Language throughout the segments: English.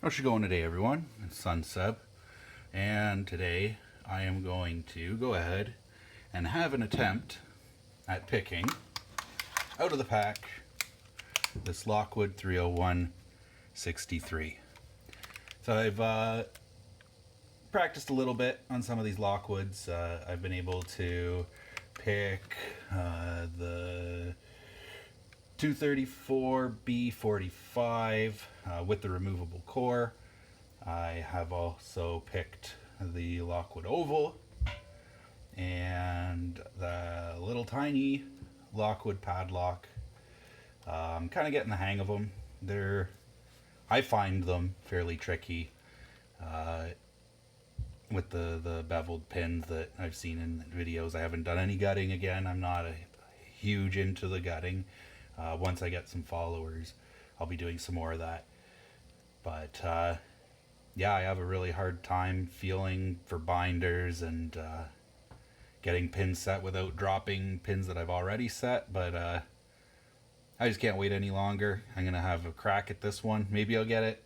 How's it going today, everyone? It's Sun Seb, and today I am going to go ahead and have an attempt at picking out of the pack this Lockwood 301-63. So I've practiced a little bit on some of these Lockwoods. I've been able to pick the 234 B45 with the removable core. I have also picked the Lockwood Oval and the little tiny Lockwood Padlock. I'm kind of getting the hang of them. I find them fairly tricky with the beveled pins that I've seen in videos. I haven't done any gutting again. I'm not huge into the gutting. Once I get some followers, I'll be doing some more of that. But yeah, I have a really hard time feeling for binders and getting pins set without dropping pins that I've already set. But I just can't wait any longer. I'm going to have a crack at this one. Maybe I'll get it.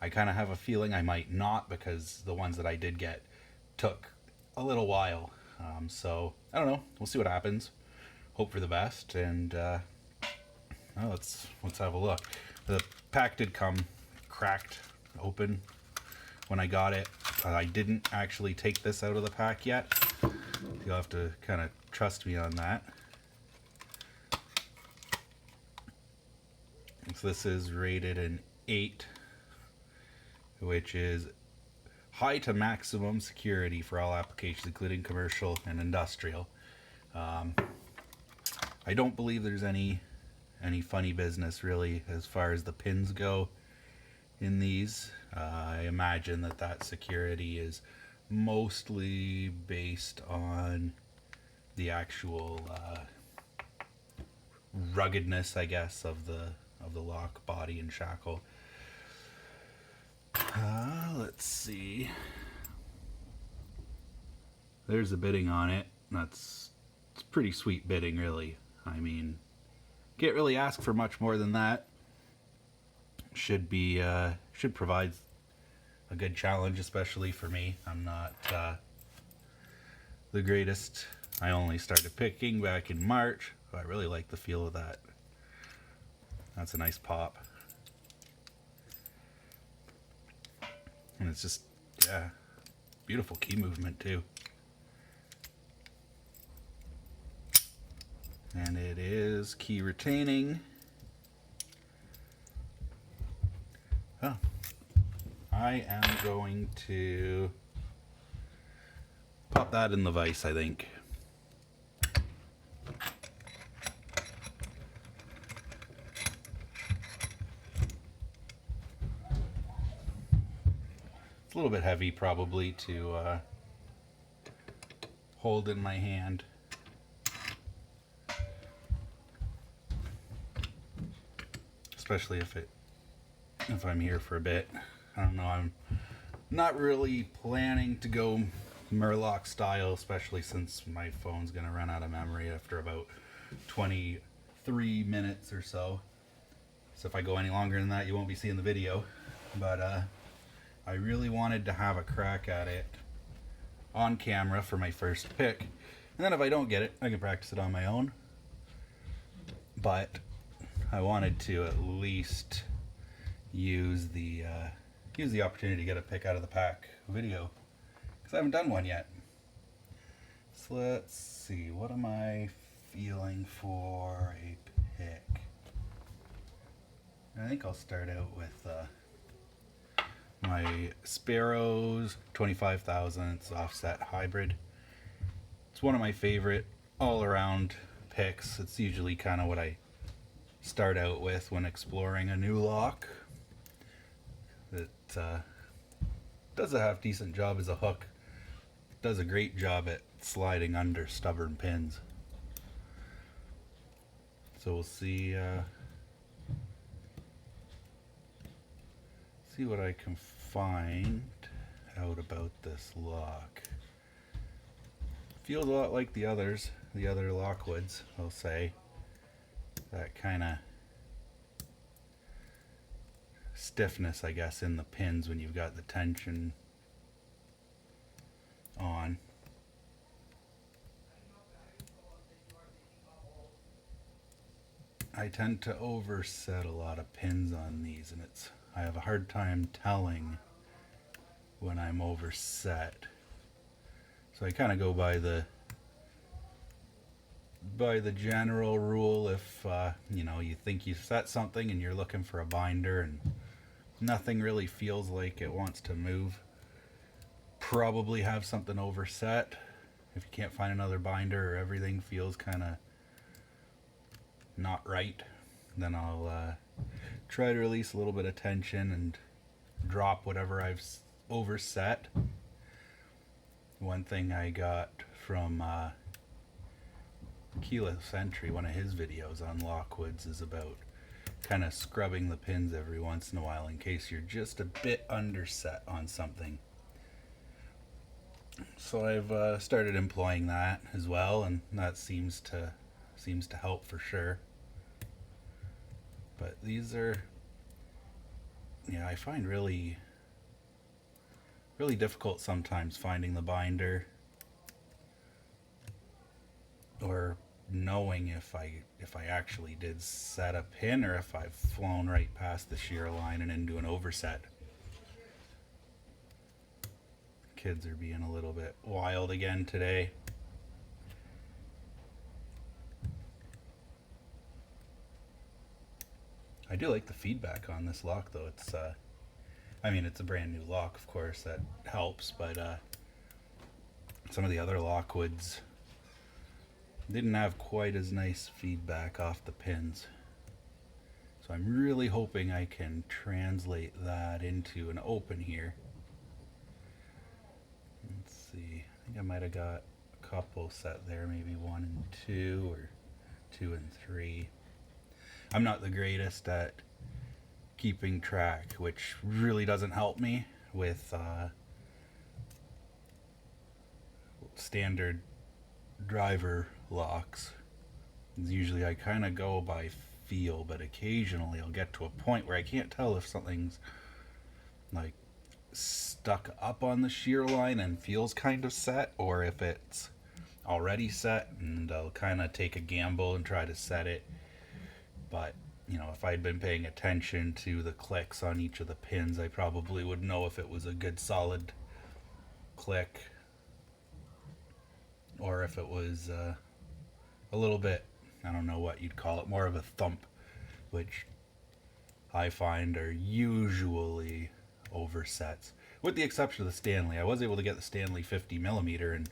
I kind of have a feeling I might not, because the ones that I did get took a little while. So I don't know. We'll see what happens. Hope for the best. And let's have a look. The pack did come cracked open when I got it. I didn't actually take this out of the pack yet. You'll have to kind of trust me on that. So this is rated an 8, which is high to maximum security for all applications, including commercial and industrial. I don't believe there's any funny business really as far as the pins go in these. I imagine that security is mostly based on the actual ruggedness, I guess, of the lock body and shackle. Let's see. There's a bitting on it. It's pretty sweet bitting, really. I mean, can't really ask for much more than that. Should provide a good challenge, especially for me. I'm not the greatest. I only started picking back in March. I really like the feel of that. That's a nice pop. And it's just, yeah, beautiful key movement too. And it is key retaining. Oh, I am going to pop that in the vise, I think. It's a little bit heavy probably to hold in my hand. Especially if I'm here for a bit. I don't know, I'm not really planning to go Murloc style, especially since my phone's gonna run out of memory after about 23 minutes or so. So if I go any longer than that, you won't be seeing the video. But I really wanted to have a crack at it on camera for my first pick. And then if I don't get it, I can practice it on my own. But I wanted to at least use the opportunity to get a pick out of the pack video, because I haven't done one yet. So let's see, what am I feeling for a pick? I think I'll start out with my Sparrows 25 thousandths offset hybrid. It's one of my favorite all around picks. It's usually kind of what I start out with when exploring a new lock. It does a half decent job as a hook. It does a great job at sliding under stubborn pins. So we'll see what I can find out about this lock. Feels a lot like the other Lockwoods, I'll say. That kind of stiffness, I guess, in the pins when you've got the tension on. I tend to overset a lot of pins on these, and I have a hard time telling when I'm overset. So I kind of go by the general rule. If you think you've set something and you're looking for a binder and nothing really feels like it wants to move, probably have something overset. If you can't find another binder or everything feels kind of not right, then I'll try to release a little bit of tension and drop whatever I've overset. One thing I got from Keyless Entry, one of his videos on Lockwood's, is about kind of scrubbing the pins every once in a while in case you're just a bit underset on something. So I've started employing that as well, and that seems to help for sure. But these are, I find really difficult sometimes finding the binder, or knowing if I actually did set a pin or if I've flown right past the shear line and into an overset. Kids are being a little bit wild again today. I do like the feedback on this lock though. It's it's a brand new lock, of course, that helps, but some of the other Lockwoods didn't have quite as nice feedback off the pins. So I'm really hoping I can translate that into an open here. Let's see, I think I might have got a couple set there, maybe 1 and 2 or 2 and 3. I'm not the greatest at keeping track, which really doesn't help me with standard driver locks. Usually I kind of go by feel, but occasionally I'll get to a point where I can't tell if something's like stuck up on the shear line and feels kind of set, or if it's already set, and I'll kind of take a gamble and try to set it. But if I'd been paying attention to the clicks on each of the pins, I probably would know if it was a good solid click or if it was a little bit, I don't know what you'd call it, more of a thump, which I find are usually oversets, with the exception of the Stanley. I was able to get the Stanley 50mm, and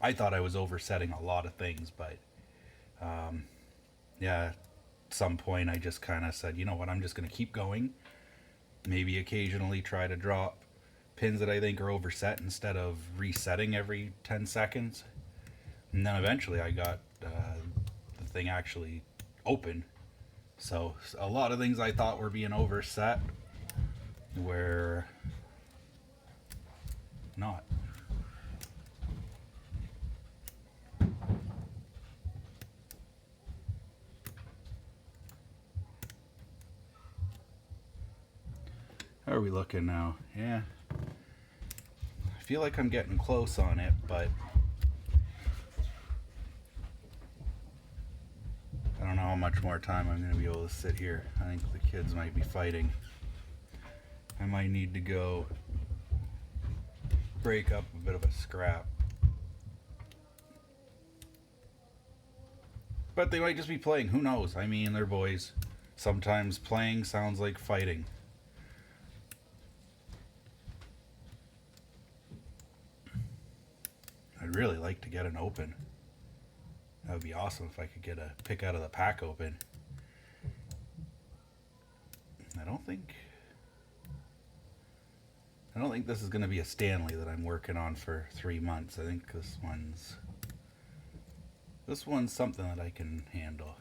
I thought I was oversetting a lot of things, but at some point I just kind of said, you know what, I'm just going to keep going. Maybe occasionally try to drop pins that I think are overset instead of resetting every 10 seconds. And then eventually I got the thing actually open. So a lot of things I thought were being overset were not. How are we looking now? Yeah, I feel like I'm getting close on it, but I don't know how much more time I'm going to be able to sit here. I think the kids might be fighting. I might need to go break up a bit of a scrap. But they might just be playing, who knows? I mean, they're boys. Sometimes playing sounds like fighting. I'd really like to get an open. That would be awesome if I could get a pick out of the pack open. I don't think this is going to be a Stanley that I'm working on for 3 months. I think this one's something that I can handle.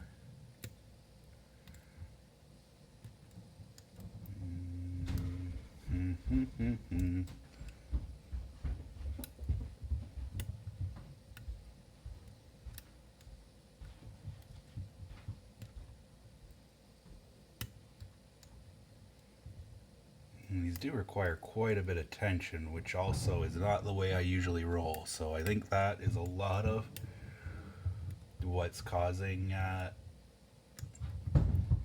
And these do require quite a bit of tension, which also is not the way I usually roll. So I think that is a lot of what's causing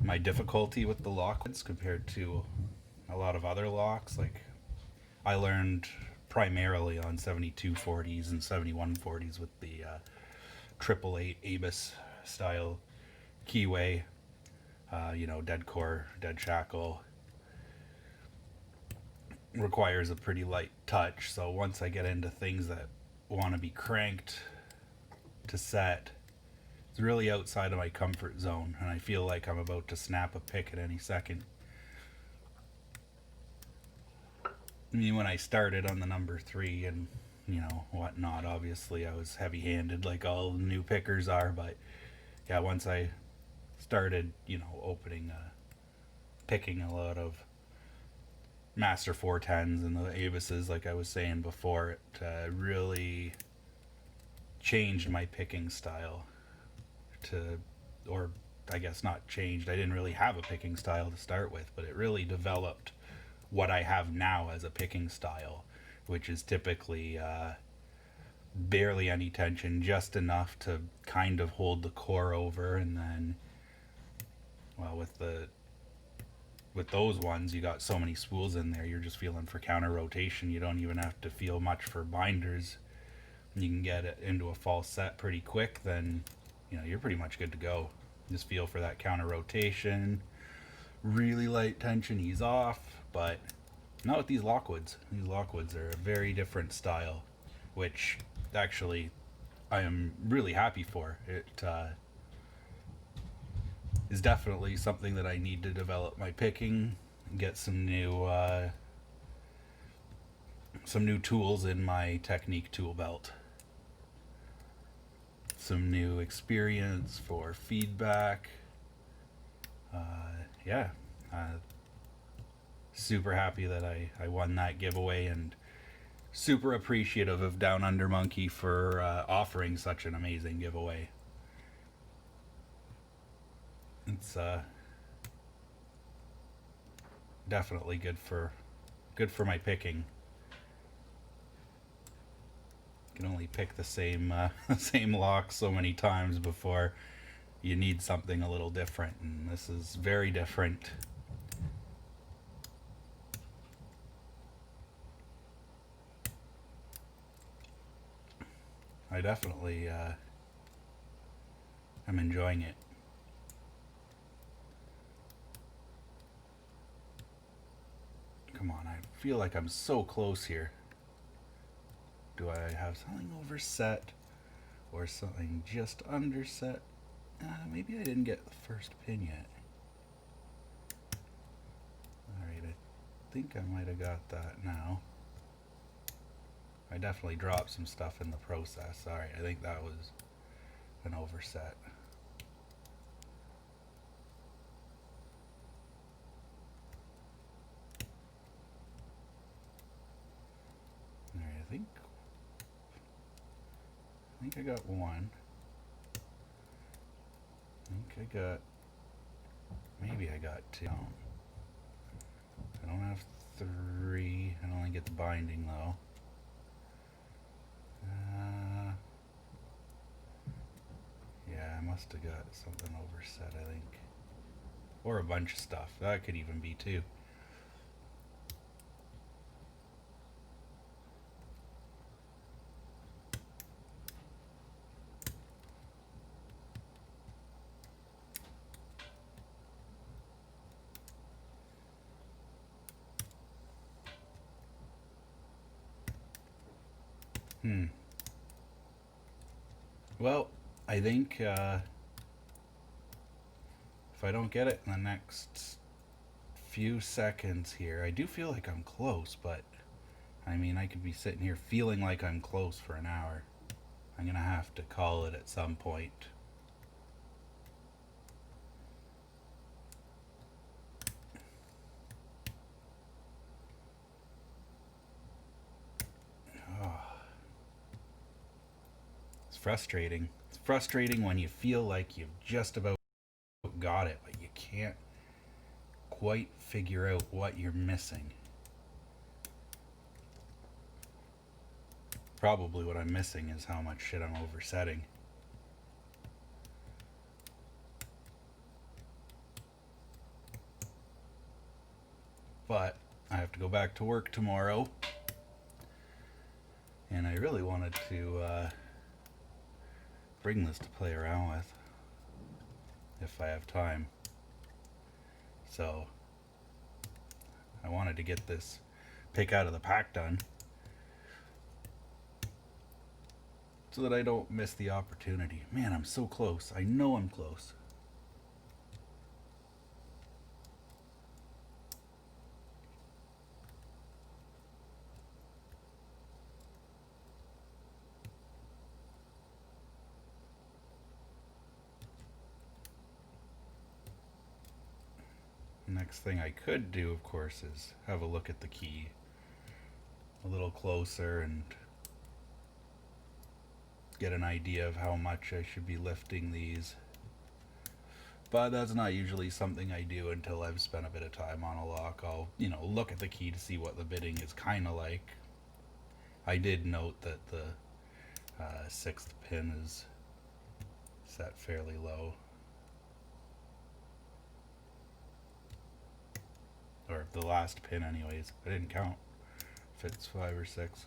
my difficulty with the Lockwoods compared to a lot of other locks. Like, I learned primarily on 7240s and 7140s with the 888 Abus style keyway, dead core, dead shackle. Requires a pretty light touch. So once I get into things that want to be cranked to set, it's really outside of my comfort zone, and I feel like I'm about to snap a pick at any second. I mean, when I started on the number 3 and whatnot, obviously I was heavy-handed like all new pickers are, but yeah, once I started opening picking a lot of Master 410s and the Abuses, like I was saying before, it really changed my picking style or I guess not changed. I didn't really have a picking style to start with, but it really developed what I have now as a picking style, which is typically barely any tension, just enough to kind of hold the core over, and then, well, with those ones, you got so many spools in there, you're just feeling for counter rotation. You don't even have to feel much for binders. You can get it into a false set pretty quick, then you're pretty much good to go. Just feel for that counter rotation, really light tension, ease off. But not with these Lockwoods. These Lockwoods are a very different style, which actually I am really happy for. It is definitely something that I need to develop my picking and get some new tools in my technique tool belt. Some new experience for feedback. Yeah. Super happy that I won that giveaway, and super appreciative of downundermonkey for offering such an amazing giveaway. It's definitely good for my picking. You can only pick the same same lock so many times before you need something a little different, and this is very different. I definitely am enjoying it. Come on, I feel like I'm so close here. Do I have something overset or something just underset? Maybe I didn't get the first pin yet. Alright, I think I might have got that now. I definitely dropped some stuff in the process. Alright, I think that was an overset. Alright, I think I got one. Maybe I got two. I don't have three. I don't get the binding though. Yeah, I must have got something overset, I think. Or a bunch of stuff. That could even be two. Well, I think if I don't get it in the next few seconds here, I do feel like I'm close, but I mean, I could be sitting here feeling like I'm close for an hour. I'm gonna have to call it at some point. It's frustrating. It's frustrating when you feel like you've just about got it, but you can't quite figure out what you're missing. Probably what I'm missing is how much shit I'm oversetting. But I have to go back to work tomorrow, and I really wanted to bring this to play around with if I have time. So I wanted to get this pick out of the pack done so that I don't miss the opportunity. Man, I'm so close. I know I'm close. Next thing I could do, of course, is have a look at the key a little closer and get an idea of how much I should be lifting these. But that's not usually something I do until I've spent a bit of time on a lock. I'll, look at the key to see what the bitting is kind of like. I did note that the 6th pin is set fairly low. Or the last pin anyways. I didn't count if it's 5 or 6.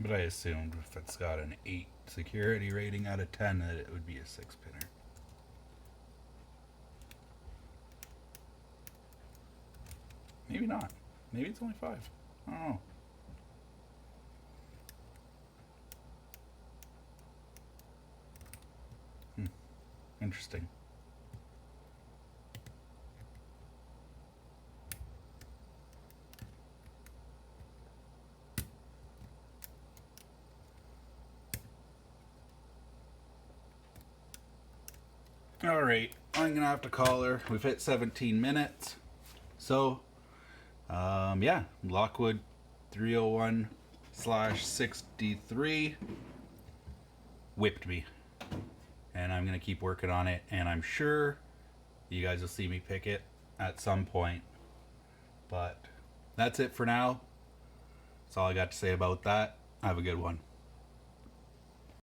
But I assumed if it's got an 8 security rating out of 10 that it would be a 6 pinner. Maybe not. Maybe it's only 5. I don't know. Interesting. Alright, I'm gonna have to call her. We've hit 17 minutes. So, yeah, Lockwood 301/63 whipped me. And I'm gonna keep working on it, and I'm sure you guys will see me pick it at some point. But that's it for now. That's all I got to say about that. Have a good one.